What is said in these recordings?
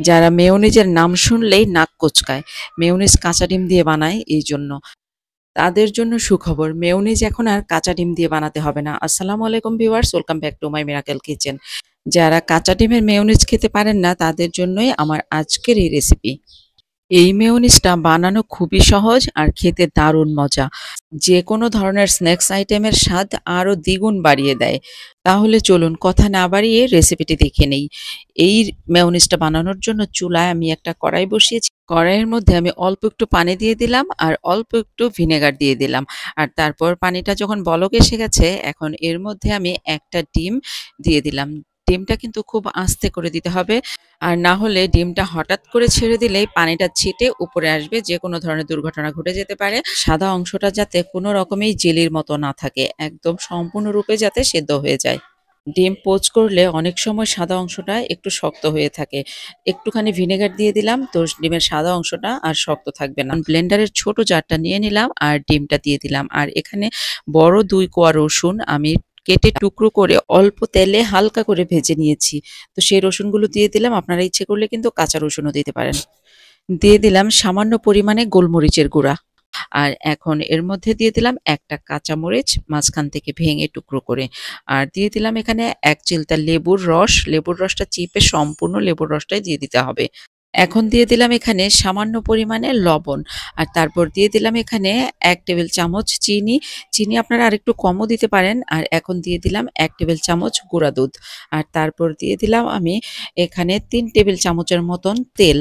যারা মেয়োনিজের নাম শুনলেই নাক কোঁচকায়। মেয়োনিজ কাঁচা ডিম দিয়ে বানায় এইজন্য। তাদের জন্য সুখবর, মেয়োনিজ এখন আর কাঁচা ডিম দিয়ে বানাতে হবে না। আসসালামু আলাইকুম viewers, welcome back to my miracle kitchen. যারা কাঁচা ডিমের মেয়োনিজ খেতে পারেন না তাদের জন্যই আমার আজকের এই রেসিপি। এই মেয়োনিজটা বানানো খুবই সহজ আর খেতে দারুণ মজা। যেকোনো ধরনের স্ন্যাকস আইটেমের স্বাদ আরো দ্বিগুণ বাড়িয়ে দেয়। তাহলে চলুন কথা না বাড়িয়ে রেসিপিটি দেখে নেই। এই মেয়োনিজটা বানানোর জন্য চুলায় আমি একটা কড়াই বসিয়েছি। কড়াইয়ের মধ্যে আমি অল্প একটু পানি দিয়ে দিলাম আর অল্প একটু ভিনেগার দিয়ে দিলাম। আর তারপর পানিটা যখন বলক এসে গেছে, এখন এর মধ্যে আমি একটা ডিম দিয়ে দিলাম। ডিমটা কিন্তু খুব আস্তে করে দিতে হবে। আর না হলে ডিমটা হঠাৎ করে ছেড়ে দিলেই পানিটা ছিটে উপরে আসবে, যে কোনো ধরনের দুর্ঘটনা ঘটে যেতে পারে। সাদা অংশটা যাতে কোনো রকমেই জেলির মতো না থাকে, একদম সম্পূর্ণরূপে যাতে সেদ্ধ হয়ে যায়। ডিম পোচ করলে অনেক সময় সাদা অংশটা একটু শক্ত হয়ে থাকে। একটুখানি ভিনেগার দিয়ে দিলাম, তো ডিমের সাদা অংশটা আর শক্ত থাকবে না। ব্লেন্ডারের ছোট জারটা নিয়ে নিলাম আর ডিমটা দিয়ে দিলাম। আর এখানে বড় ২ কোয়া রসুন আমি কেটে টুকরো করে অল্প তেলে হালকা করে ভেজে নিয়েছি। তো সেই রসুনগুলো দিয়ে দিলাম। আপনারা ইচ্ছে করলে কিন্তু কাঁচা রসুনও দিতে পারেন। দিয়ে দিলাম সামান্য পরিমাণে গোলমরিচের গুঁড়া। আর এখন এর মধ্যে দিয়ে দিলাম একটা কাঁচামরিচ মাঝখান থেকে ভেঙে টুকরো করে। আর দিয়ে দিলাম এখানে ১ চিলতা লেবুর রস। লেবুর রসটা চিপে সম্পূর্ণ লেবুর রসটাই দিয়ে দিতে হবে। এখন দিয়ে দিলাম এখানে সামান্য পরিমাণে লবণ। আর তারপর দিয়ে দিলাম এখানে ১ টেবিল চামচ চিনি। চিনি আপনারা আরেকটু কমও দিতে পারেন। আর এখন দিয়ে দিলাম ১ টেবিল চামচ গুঁড়া দুধ। আর তারপর দিয়ে দিলাম আমি এখানে ৩ টেবিল চামচের মতন তেল।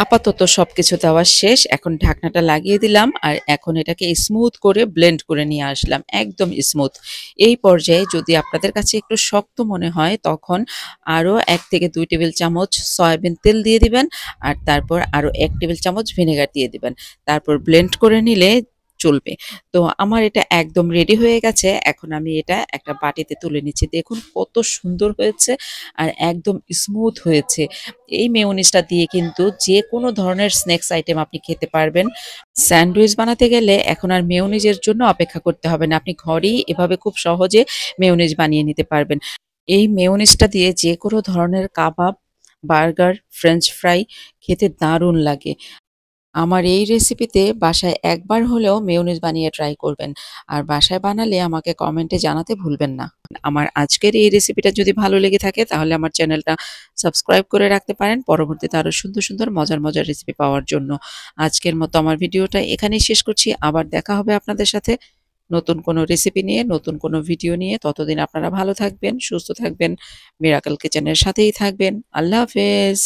আপাতত সবকিছু দেওয়া শেষ। এখন ঢাকনাটা লাগিয়ে দিলাম আর এখন এটাকে স্মুথ করে ব্লেন্ড করে নিয়ে আসলাম। একদম স্মুথ। এই পর্যায়ে যদি আপনাদের কাছে একটু শক্ত মনে হয় তখন আরো ১ থেকে ২ টেবিল চামচ সয়াবিন তেল দিয়ে দিবেন। আর তারপর আরো ১ টেবিল চামচ ভিনেগার দিয়ে দিবেন। তারপর ব্লেন্ড করে নিলে চলবে। তো আমার এটা একদম রেডি হয়ে গেছে। এখন আমি এটা একটা বাটিতে তুলে নিচ্ছি। দেখুন কত সুন্দর হয়েছে আর একদম স্মুথ হয়েছে। এই মেয়োনিজটা দিয়ে কিন্তু যেকোনো ধরনের স্ন্যাকস আইটেম আপনি খেতে পারবেন। স্যান্ডউইচ বানাতে গেলে এখন আর মেয়োনিজের জন্য অপেক্ষা করতে হবে না। আপনি ঘরেই এভাবে খুব সহজে মেয়োনিজ বানিয়ে নিতে পারবেন। এই মেয়োনিজটা দিয়ে যেকোনো ধরনের কাবাব, বার্গার, ফ্রেঞ্চ ফ্রাই খেতে দারুণ লাগে। আমার এই রেসিপিতে বাসায় একবার হলেও মেয়োনিজ বানিয়ে ট্রাই করবেন। আর বাসায় বানালে আমাকে কমেন্টে জানাতে ভুলবেন না। আমার আজকের এই রেসিপিটা যদি ভালো লেগে থাকে তাহলে আমার চ্যানেলটা সাবস্ক্রাইব করে রাখতে পারেন পরবর্তীতে আরো সুন্দর, সুন্দর মজার, মজার রেসিপি পাওয়ার জন্য। আজকের মতো আমার ভিডিওটা এখানেই শেষ করছি। আবার দেখা হবে আপনাদের সাথে নতুন কোনো রেসিপি নিয়ে, নতুন কোনো ভিডিও নিয়ে। ততদিন আপনারা ভালো থাকবেন, সুস্থ থাকবেন, মিরাকেল কিচেনের সাথেই থাকবেন। আল্লাহ হাফেজ।